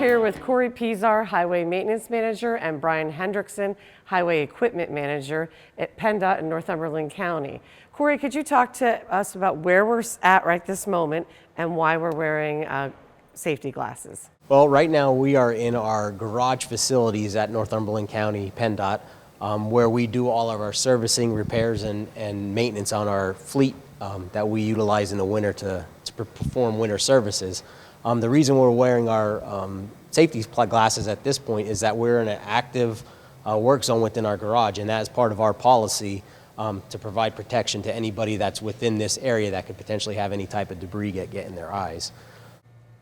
here with Corey Pizar, Highway Maintenance Manager, and Brian Hendrickson, Highway Equipment Manager at PennDOT in Northumberland County. Corey, could you talk to us about where we're at right this moment and why we're wearing safety glasses? Well, right now we are in our garage facilities at Northumberland County, PennDOT, where we do all of our servicing, repairs, and maintenance on our fleet that we utilize in the winter to perform winter services. The reason we're wearing our safety glasses at this point is that we're in an active work zone within our garage, and that is part of our policy to provide protection to anybody that's within this area that could potentially have any type of debris get in their eyes.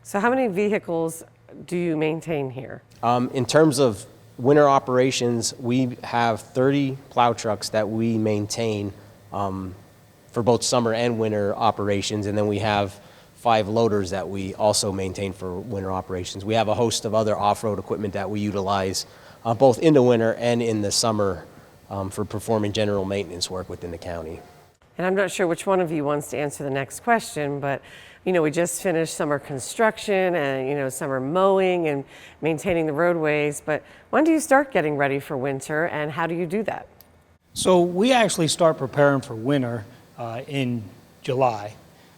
So how many vehicles do you maintain here? In terms of winter operations, we have 30 plow trucks that we maintain for both summer and winter operations, and then we have 5 loaders that we also maintain for winter operations. We have a host of other off-road equipment that we utilize both in the winter and in the summer for performing general maintenance work within the county. And I'm not sure which one of you wants to answer the next question, but we just finished summer construction and summer mowing and maintaining the roadways, but when do you start getting ready for winter and how do you do that? So we actually start preparing for winter in July.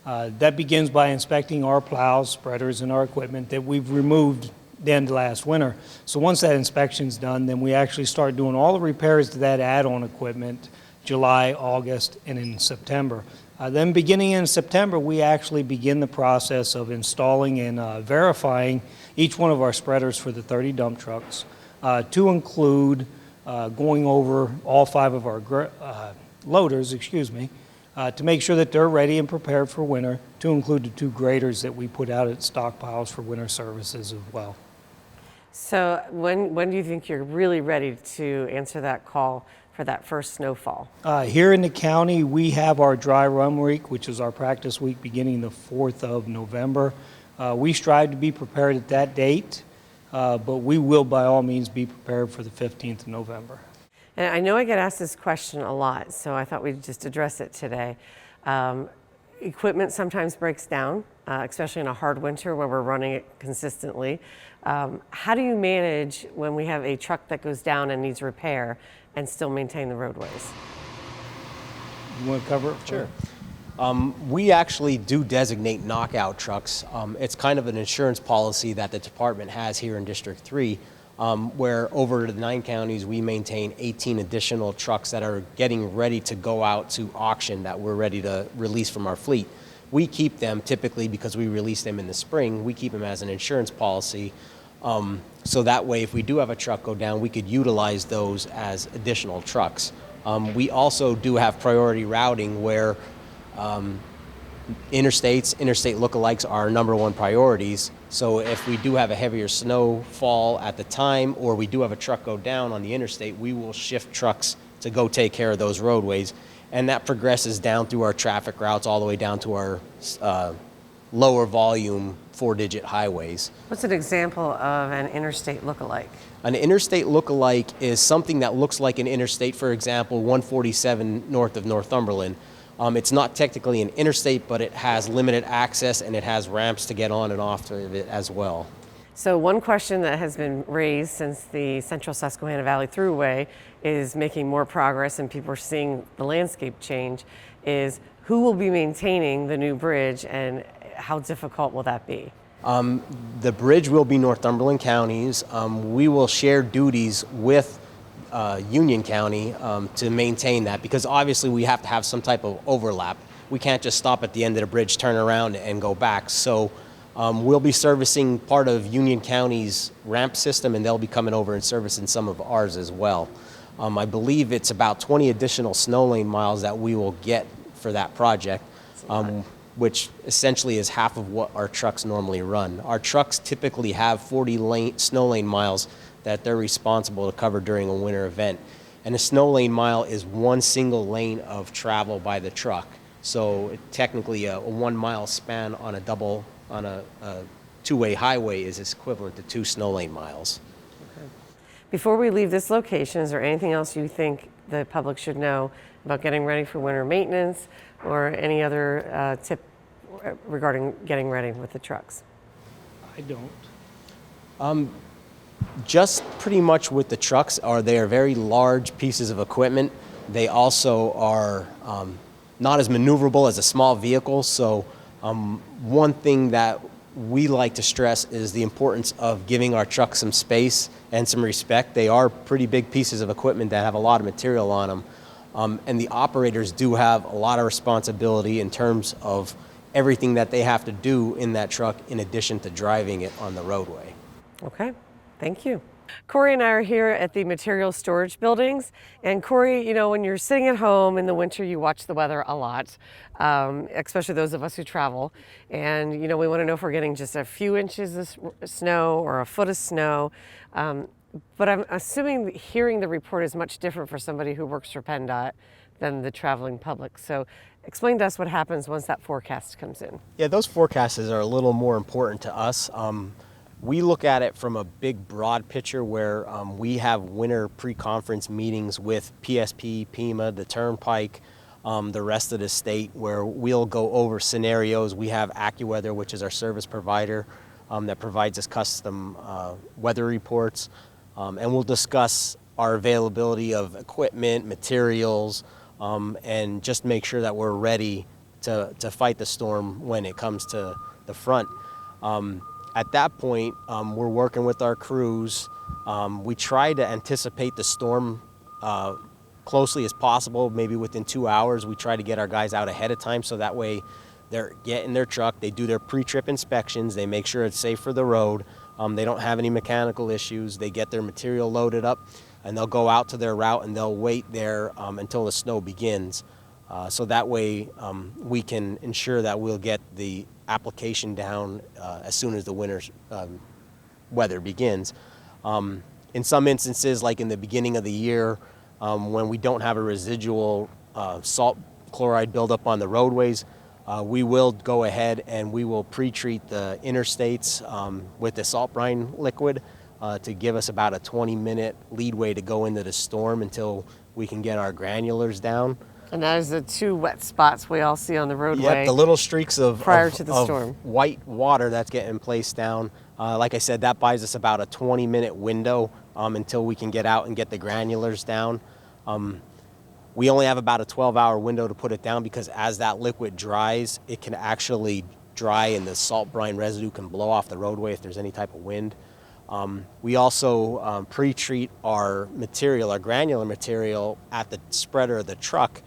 That begins by inspecting our plows, spreaders, and our equipment that we've removed the end of last winter. So once that inspection's done, then we actually start doing all the repairs to that add-on equipment July, August, and in September. Then beginning in September, we actually begin the process of installing and verifying each one of our spreaders for the 30 dump trucks to include going over all 5 of our loaders, to make sure that they're ready and prepared for winter, to include the 2 graders that we put out at stockpiles for winter services as well. So when do you think you're really ready to answer that call for that first snowfall? Here in the county, we have our dry run week, which is our practice week beginning the 4th of November. We strive to be prepared at that date, but we will by all means be prepared for the 15th of November. And I know I get asked this question a lot, so I thought we'd just address it today. Equipment sometimes breaks down, especially in a hard winter where we're running it consistently. How do you manage when we have a truck that goes down and needs repair and still maintain the roadways? You want to cover it? Sure. We actually do designate knockout trucks. It's kind of an insurance policy that the department has here in District 3, where over the 9 counties we maintain 18 additional trucks that are getting ready to go out to auction that we're ready to release from our fleet. We keep them typically because we release them in the spring. We keep them as an insurance policy. So that way, if we do have a truck go down, we could utilize those as additional trucks. We also do have priority routing where interstate lookalikes are our #1 priorities. So if we do have a heavier snowfall at the time, or we do have a truck go down on the interstate, we will shift trucks to go take care of those roadways. And that progresses down through our traffic routes all the way down to our lower volume 4-digit highways. What's an example of an interstate lookalike? An interstate lookalike is something that looks like an interstate, for example, 147 north of Northumberland. It's not technically an interstate, but it has limited access and it has ramps to get on and off of it as well. So one question that has been raised since the Central Susquehanna Valley Thruway is making more progress and people are seeing the landscape change is who will be maintaining the new bridge and how difficult will that be? The bridge will be Northumberland County's. We will share duties with Union County to maintain that because obviously we have to have some type of overlap. We can't just stop at the end of the bridge, turn around and go back. So we'll be servicing part of Union County's ramp system and they'll be coming over and servicing some of ours as well. I believe it's about 20 additional snow lane miles that we will get for that project, which essentially is half of what our trucks normally run. Our trucks typically have 40 snow lane miles that they're responsible to cover during a winter event. And a snow lane mile is one single lane of travel by the truck. So technically a 1 mile span on a two-way highway is equivalent to 2 snow lane miles. Okay. Before we leave this location, is there anything else you think the public should know about getting ready for winter maintenance or any other tip regarding getting ready with the trucks? I don't. Just pretty much with the trucks, they are very large pieces of equipment. They also are not as maneuverable as a small vehicle. So one thing that we like to stress is the importance of giving our trucks some space and some respect. They are pretty big pieces of equipment that have a lot of material on them. And the operators do have a lot of responsibility in terms of everything that they have to do in that truck in addition to driving it on the roadway. Okay, thank you. Corey and I are here at the material storage buildings. And Corey, you know, when you're sitting at home in the winter, you watch the weather a lot, especially those of us who travel. And, you know, we want to know if we're getting just a few inches of snow or a foot of snow. But I'm assuming that hearing the report is much different for somebody who works for PennDOT than the traveling public. So explain to us what happens once that forecast comes in. Yeah, those forecasts are a little more important to us. We look at it from a big, broad picture where we have winter pre-conference meetings with PSP, PEMA, the Turnpike, the rest of the state, where we'll go over scenarios. We have AccuWeather, which is our service provider that provides us custom weather reports, and we'll discuss our availability of equipment, materials, and just make sure that we're ready to fight the storm when it comes to the front. At that point, we're working with our crews. We try to anticipate the storm closely as possible. Maybe within 2 hours, we try to get our guys out ahead of time so that way they're getting their truck, they do their pre-trip inspections, they make sure it's safe for the road, they don't have any mechanical issues, they get their material loaded up, and they'll go out to their route and they'll wait there until the snow begins. So that way we can ensure that we'll get the application down as soon as the winter weather begins. In some instances, like in the beginning of the year, when we don't have a residual salt chloride buildup on the roadways, we will go ahead and we will pre-treat the interstates with the salt brine liquid to give us about a 20-minute leadway to go into the storm until we can get our granulars down. And that is the two wet spots we all see on the roadway. Yep, the little streaks of storm. White water that's getting placed down. Like I said, that buys us about a 20-minute window until we can get out and get the granulars down. We only have about a 12-hour window to put it down because as that liquid dries, it can actually dry and the salt brine residue can blow off the roadway if there's any type of wind. We also pre-treat our material, our granular material, at the spreader of the truck,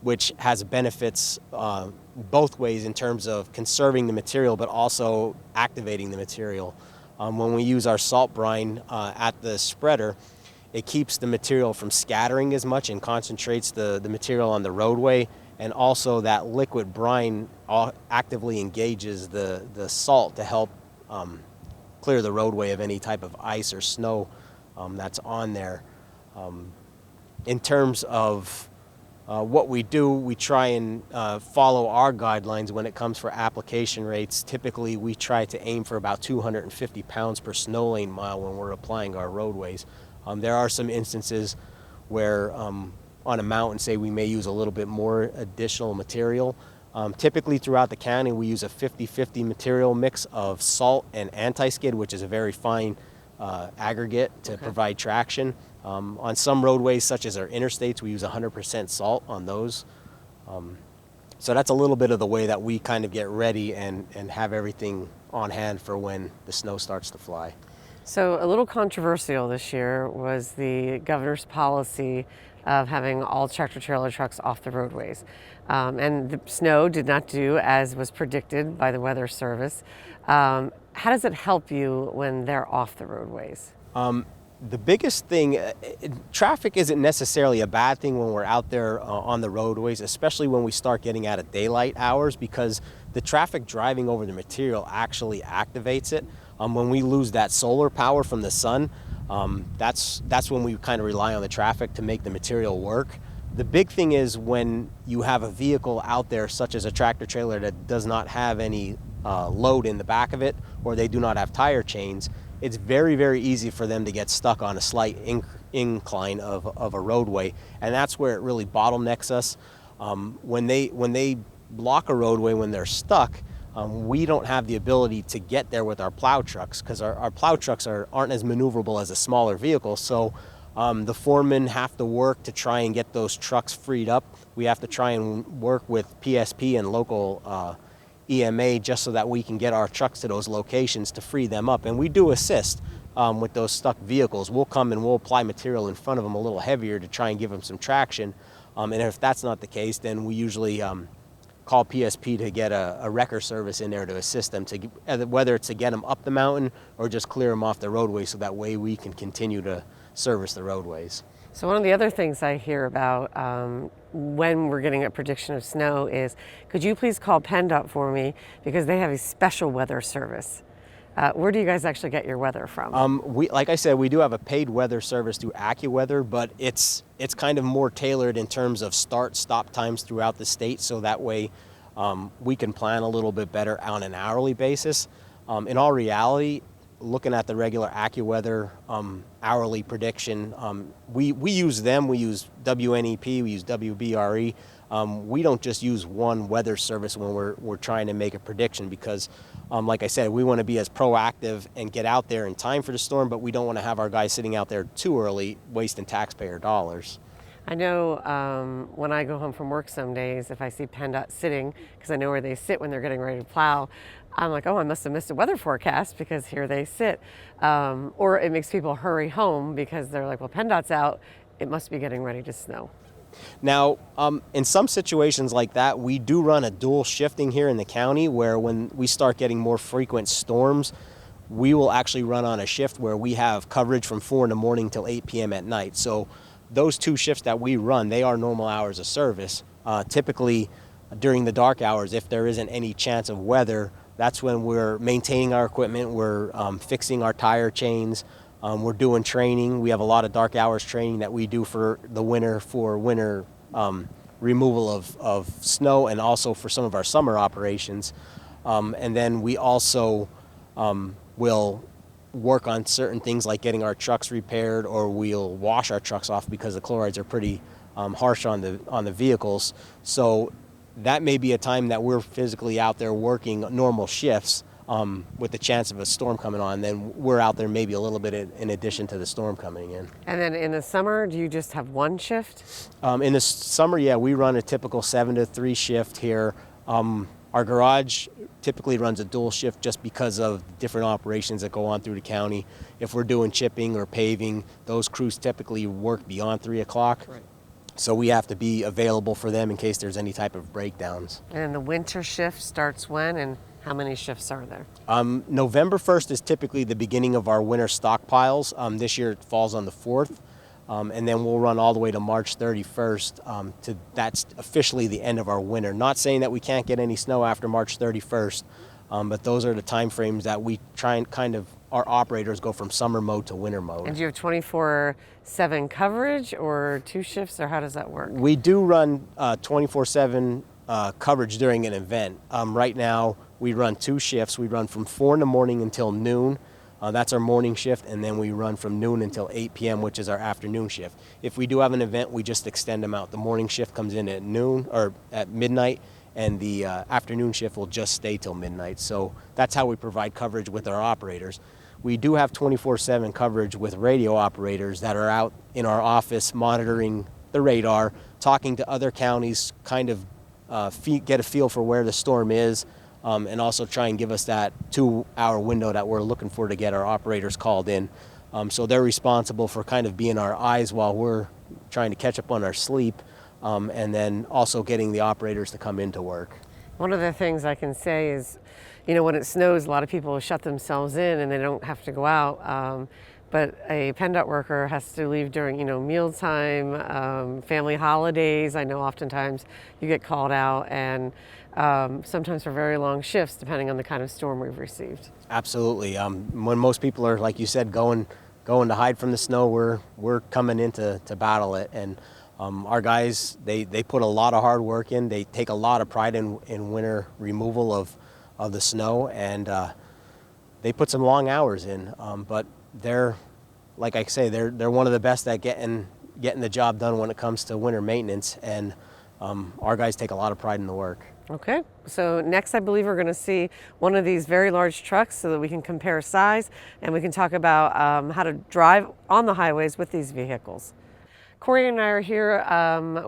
which has benefits both ways in terms of conserving the material but also activating the material. When we use our salt brine at the spreader, it keeps the material from scattering as much and concentrates the material on the roadway, and also that liquid brine actively engages the salt to help clear the roadway of any type of ice or snow that's on there. In terms of what we do, we try and follow our guidelines when it comes for application rates. Typically, we try to aim for about 250 pounds per snow lane mile when we're applying our roadways. There are some instances where on a mountain, say, we may use a little bit more additional material. Typically throughout the county, we use a 50-50 material mix of salt and anti-skid, which is a very fine aggregate to provide traction. On some roadways, such as our interstates, we use 100% salt on those. So that's a little bit of the way that we kind of get ready and have everything on hand for when the snow starts to fly. So a little controversial this year was the governor's policy of having all tractor-trailer trucks off the roadways. And the snow did not do as was predicted by the Weather Service. How does it help you when they're off the roadways? The biggest thing, traffic isn't necessarily a bad thing when we're out there on the roadways, especially when we start getting out of daylight hours, because the traffic driving over the material actually activates it. When we lose that solar power from the sun, that's when we kind of rely on the traffic to make the material work. The big thing is when you have a vehicle out there, such as a tractor trailer that does not have any load in the back of it, or they do not have tire chains, it's very, very easy for them to get stuck on a slight incline of a roadway, and that's where it really bottlenecks us. When they block a roadway when they're stuck, we don't have the ability to get there with our plow trucks because our plow trucks aren't as maneuverable as a smaller vehicle. So the foremen have to work to try and get those trucks freed up. We have to try and work with PSP and local EMA just so that we can get our trucks to those locations to free them up. And we do assist with those stuck vehicles. We'll come and we'll apply material in front of them a little heavier to try and give them some traction. And if that's not the case, then we usually call PSP to get a wrecker service in there to assist them, whether it's to get them up the mountain or just clear them off the roadway so that way we can continue to service the roadways. So one of the other things I hear about when we're getting a prediction of snow is, could you please call PennDOT for me because they have a special weather service. Where do you guys actually get your weather from? Like I said, we do have a paid weather service through AccuWeather, but it's kind of more tailored in terms of start-stop times throughout the state, so that way we can plan a little bit better on an hourly basis. In all reality, looking at the regular AccuWeather hourly prediction, we use them. We use WNEP, we use WBRE. We don't just use one weather service when we're trying to make a prediction because, like I said, we want to be as proactive and get out there in time for the storm, but we don't want to have our guys sitting out there too early, wasting taxpayer dollars. I know when I go home from work some days, if I see PennDOT sitting, because I know where they sit when they're getting ready to plow, I'm like, oh, I must have missed a weather forecast because here they sit. Or it makes people hurry home because they're like, well, PennDOT's out, it must be getting ready to snow. Now, in some situations like that, we do run a dual shifting here in the county where when we start getting more frequent storms, we will actually run on a shift where we have coverage from 4 in the morning till 8 p.m. at night. So those two shifts that we run, they are normal hours of service. Typically, during the dark hours, if there isn't any chance of weather, that's when we're maintaining our equipment, we're fixing our tire chains, we're doing training. We have a lot of dark hours training that we do for the winter, removal of snow and also for some of our summer operations. And then we also will work on certain things like getting our trucks repaired, or we'll wash our trucks off because the chlorides are pretty harsh on the vehicles. So that may be a time that we're physically out there working normal shifts with the chance of a storm coming on. Then we're out there maybe a little bit in addition to the storm coming in. And then in the summer, do you just have one shift? In the summer, yeah, we run a typical 7 to 3 shift here. Our garage typically runs a dual shift just because of different operations that go on through the county. If we're doing chipping or paving, those crews typically work beyond 3 o'clock. Right. So we have to be available for them in case there's any type of breakdowns. And the winter shift starts when, and how many shifts are there? November 1st is typically the beginning of our winter stockpiles. This year it falls on the 4th. And then we'll run all the way to March 31st. That's officially the end of our winter. Not saying that we can't get any snow after March 31st, but those are the time frames that we try and our operators go from summer mode to winter mode. And do you have 24/7 coverage or 2 shifts, or how does that work? We do run 24/7 coverage during an event. Right now we run 2 shifts. We run from 4 in the morning until noon. That's our morning shift, and then we run from noon until 8 p.m., which is our afternoon shift. If we do have an event, we just extend them out. The morning shift comes in at noon or at midnight, and the afternoon shift will just stay till midnight. So that's how we provide coverage with our operators. We do have 24/7 coverage with radio operators that are out in our office monitoring the radar, talking to other counties, kind of get a feel for where the storm is, and also try and give us that 2-hour window that we're looking for to get our operators called in. So they're responsible for kind of being our eyes while we're trying to catch up on our sleep, and then also getting the operators to come into work. One of the things I can say is, when it snows, a lot of people shut themselves in and they don't have to go out. But a PennDOT worker has to leave during, mealtime, family holidays. I know oftentimes you get called out, and sometimes for very long shifts, depending on the kind of storm we've received. Absolutely. When most people are, like you said, going to hide from the snow, we're coming in to battle it. And our guys, they put a lot of hard work in. They take a lot of pride in winter removal of the snow, and they put some long hours in. But they're, like I say, they're one of the best at getting the job done when it comes to winter maintenance, and our guys take a lot of pride in the work. Okay, so next I believe we're going to see one of these very large trucks so that we can compare size and we can talk about how to drive on the highways with these vehicles. Corey and I are here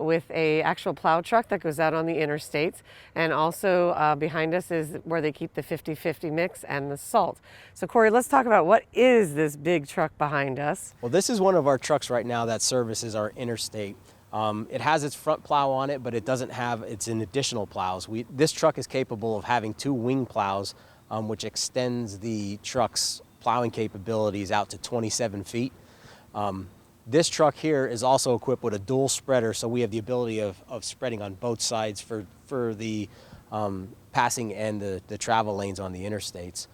with a actual plow truck that goes out on the interstates, and also behind us is where they keep the 50-50 mix and the salt. So Corey, let's talk about what is this big truck behind us. Well, this is one of our trucks right now that services our interstate. It has its front plow on it, but it doesn't have its additional plows. This truck is capable of having 2 wing plows, which extends the truck's plowing capabilities out to 27 feet. This truck here is also equipped with a dual spreader, so we have the ability of spreading on both sides for the passing and the travel lanes on the interstates.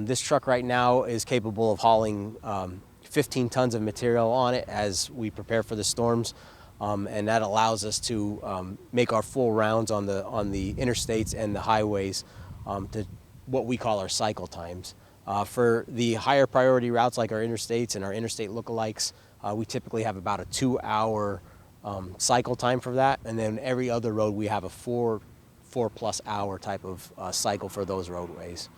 This truck right now is capable of hauling 15 tons of material on it as we prepare for the storms, and that allows us to make our full rounds on the interstates and the highways to what we call our cycle times. For the higher priority routes like our interstates and our interstate lookalikes, we typically have about a 2-hour cycle time for that, and then every other road we have a 4+ hour type of cycle for those roadways.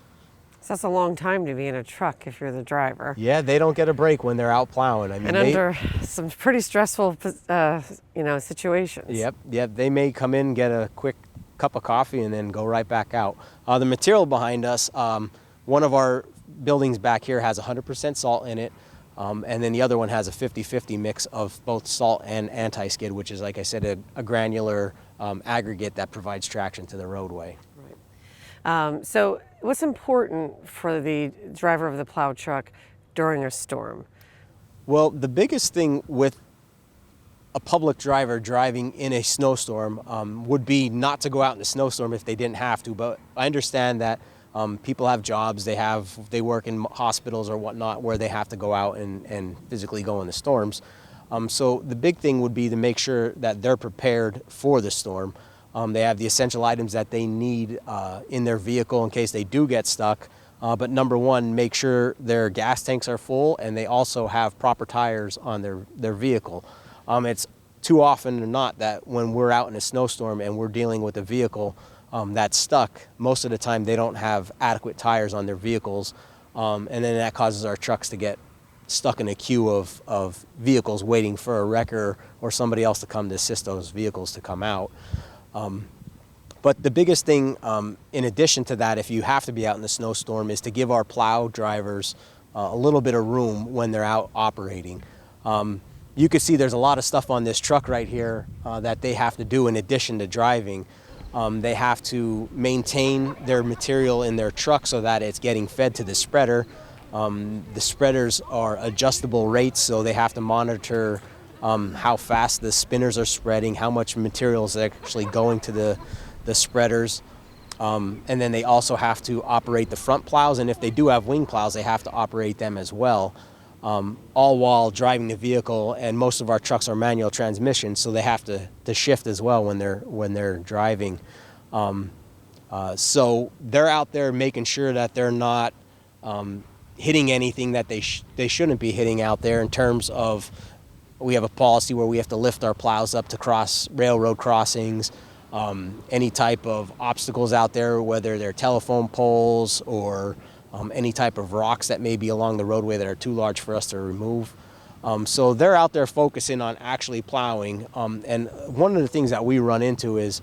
So that's a long time to be in a truck if you're the driver. Yeah, they don't get a break when they're out plowing. I mean, And under some pretty stressful, situations. Yep. They may come in, get a quick cup of coffee, and then go right back out. The material behind us, one of our buildings back here has 100% salt in it. And then the other one has a 50-50 mix of both salt and anti-skid, which is, like I said, a granular aggregate that provides traction to the roadway. Right. So what's important for the driver of the plow truck during a storm? Well, the biggest thing with a public driver driving in a snowstorm would be not to go out in a snowstorm if they didn't have to. But I understand that people have jobs, they work in hospitals or whatnot where they have to go out and physically go in the storms. So the big thing would be to make sure that they're prepared for the storm. They have the essential items that they need in their vehicle in case they do get stuck. But number one, make sure their gas tanks are full and they also have proper tires on their vehicle. It's too often than not that when we're out in a snowstorm and we're dealing with a vehicle that's stuck, most of the time they don't have adequate tires on their vehicles, and then that causes our trucks to get stuck in a queue of vehicles waiting for a wrecker or somebody else to come to assist those vehicles to come out. But the biggest thing, in addition to that, if you have to be out in the snowstorm, is to give our plow drivers a little bit of room when they're out operating. You can see there's a lot of stuff on this truck right here that they have to do in addition to driving. They have to maintain their material in their truck so that it's getting fed to the spreader. The spreaders are adjustable rates, so they have to monitor how fast the spinners are spreading, how much material is actually going to the spreaders. And then they also have to operate the front plows, and if they do have wing plows, they have to operate them as well, all while driving the vehicle. And most of our trucks are manual transmission, so they have to shift as well when they're driving. So they're out there making sure that they're not hitting anything that they shouldn't be hitting out there in terms of, we have a policy where we have to lift our plows up to cross railroad crossings, any type of obstacles out there, whether they're telephone poles or any type of rocks that may be along the roadway that are too large for us to remove. So they're out there focusing on actually plowing. And one of the things that we run into is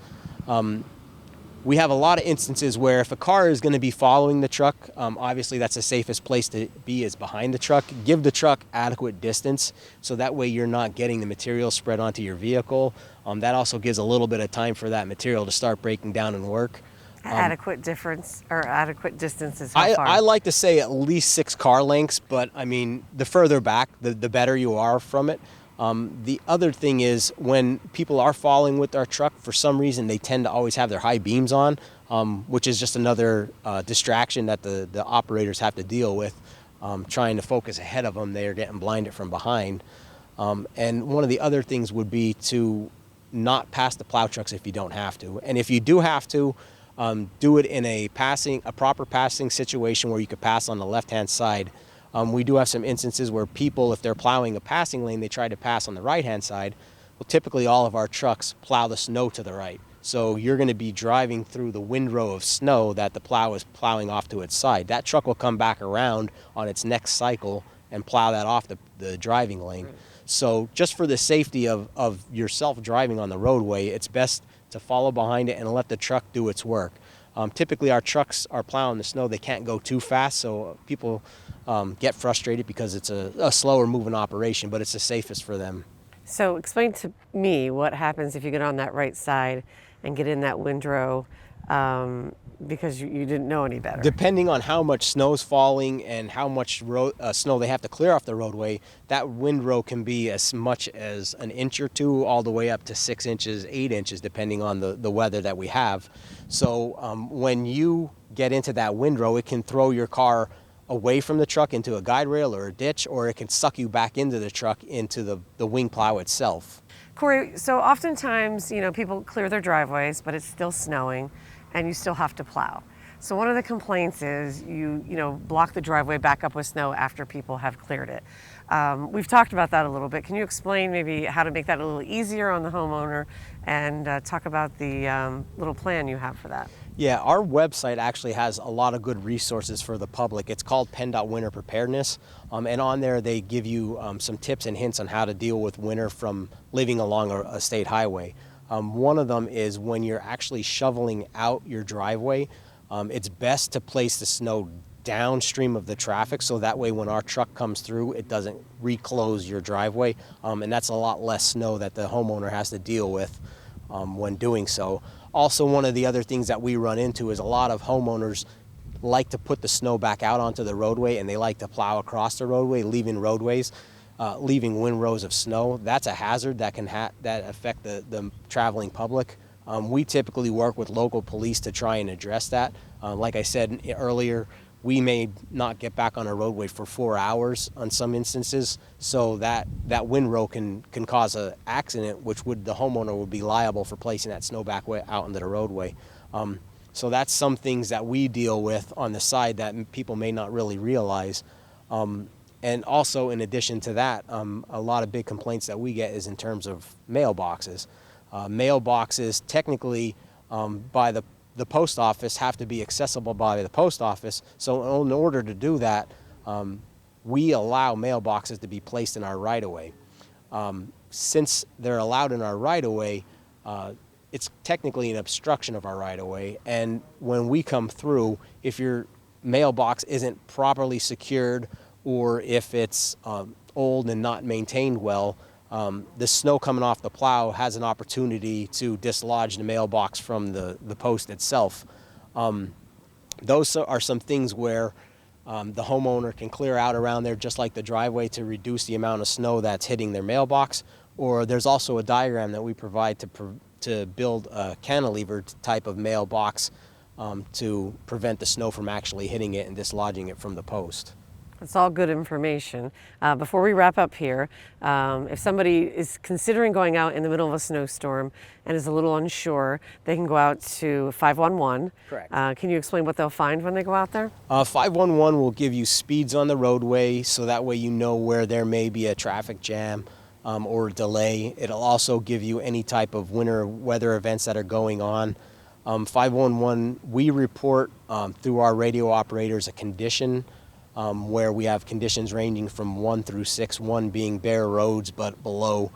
we have a lot of instances where if a car is going to be following the truck, obviously that's the safest place to be is behind the truck. Give the truck adequate distance so that way you're not getting the material spread onto your vehicle. That also gives a little bit of time for that material to start breaking down and work. Adequate difference or adequate distance is how far? I like to say at least 6 car lengths, but I mean, the further back, the better you are from it. The other thing is when people are following with our truck, for some reason they tend to always have their high beams on, which is just another distraction that the operators have to deal with. Trying to focus ahead of them, they are getting blinded from behind. And one of the other things would be to not pass the plow trucks if you don't have to. And if you do have to, do it in a proper passing situation where you could pass on the left-hand side. We do have some instances where people, if they're plowing a passing lane, they try to pass on the right-hand side. Well, typically all of our trucks plow the snow to the right. So you're going to be driving through the windrow of snow that the plow is plowing off to its side. That truck will come back around on its next cycle and plow that off the driving lane. Right. So just for the safety of yourself driving on the roadway, it's best to follow behind it and let the truck do its work. Typically, our trucks are plowing the snow. They can't go too fast, so people get frustrated because it's a slower moving operation, but it's the safest for them. So explain to me what happens if you get on that right side and get in that windrow because you didn't know any better. Depending on how much snow is falling and how much snow they have to clear off the roadway, that windrow can be as much as an inch or two, all the way up to 6 inches, 8 inches, depending on the weather that we have. So when you get into that windrow, it can throw your car away from the truck into a guide rail or a ditch, or it can suck you back into the truck into the wing plow itself. Corey, so oftentimes, people clear their driveways, but it's still snowing and you still have to plow. So one of the complaints is you block the driveway back up with snow after people have cleared it. We've talked about that a little bit. Can you explain maybe how to make that a little easier on the homeowner and talk about the little plan you have for that? Yeah, our website actually has a lot of good resources for the public. It's called PennDOT Winter Preparedness, and on there they give you some tips and hints on how to deal with winter from living along a state highway. One of them is when you're actually shoveling out your driveway, it's best to place the snow downstream of the traffic, so that way when our truck comes through, it doesn't reclose your driveway, and that's a lot less snow that the homeowner has to deal with when doing so. Also, one of the other things that we run into is a lot of homeowners like to put the snow back out onto the roadway, and they like to plow across the roadway, leaving windrows of snow. That's a hazard that can that affect the traveling public. We typically work with local police to try and address that. Like I said earlier, we may not get back on a roadway for 4 hours on some instances, so that windrow can cause an accident, which the homeowner would be liable for placing that snow back out into the roadway. So that's some things that we deal with on the side that people may not really realize. And also, in addition to that, a lot of big complaints that we get is in terms of mailboxes. Mailboxes, technically, by the post office, have to be accessible by the post office. So in order to do that, we allow mailboxes to be placed in our right-of-way. Since they're allowed in our right-of-way, it's technically an obstruction of our right-of-way. And when we come through, if your mailbox isn't properly secured, or if it's old and not maintained well, the snow coming off the plow has an opportunity to dislodge the mailbox from the post itself. Those are some things where the homeowner can clear out around there, just like the driveway, to reduce the amount of snow that's hitting their mailbox. Or there's also a diagram that we provide to build a cantilever type of mailbox to prevent the snow from actually hitting it and dislodging it from the post. That's all good information. Before we wrap up here, if somebody is considering going out in the middle of a snowstorm and is a little unsure, they can go out to 511. Correct. Can you explain what they'll find when they go out there? 511 will give you speeds on the roadway, so that way you know where there may be a traffic jam or delay. It'll also give you any type of winter weather events that are going on. 511, we report through our radio operators a condition where we have conditions ranging from 1 through 6, 1 being bare roads but below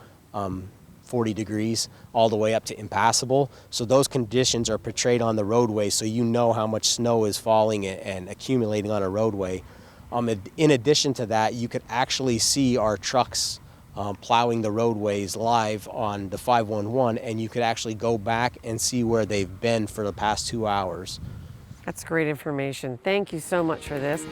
40 degrees, all the way up to impassable. So those conditions are portrayed on the roadway, so you know how much snow is falling and accumulating on a roadway. In addition to that, you could actually see our trucks plowing the roadways live on the 511, and you could actually go back and see where they've been for the past 2 hours. That's great information. Thank you so much for this.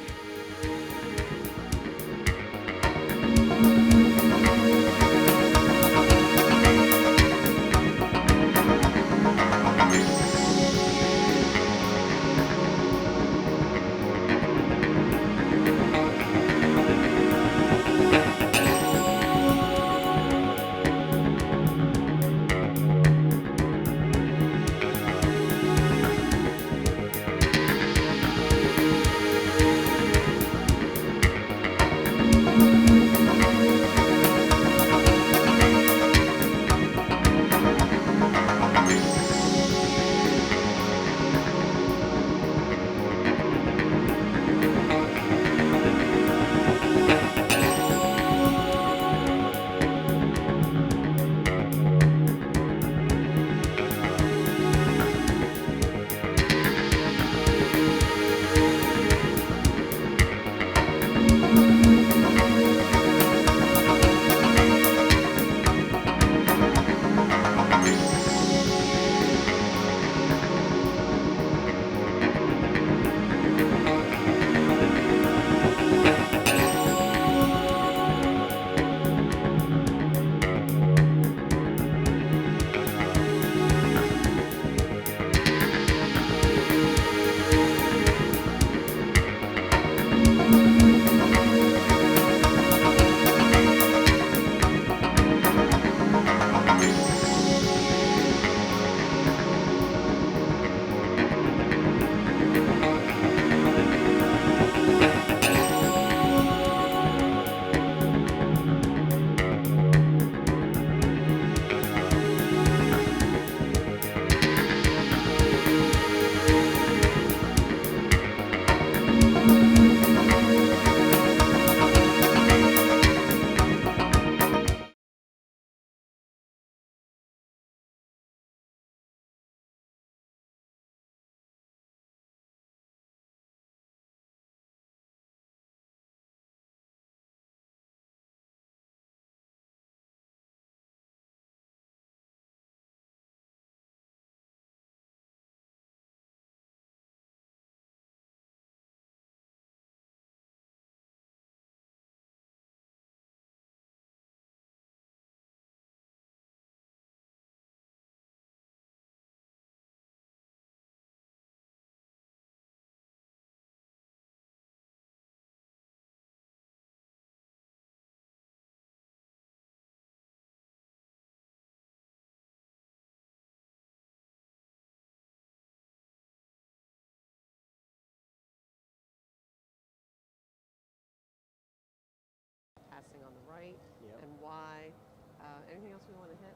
Anything else we want to hit?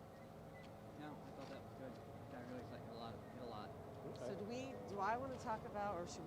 No, I thought that was good. That really hit a lot. So do I want to talk about, or should we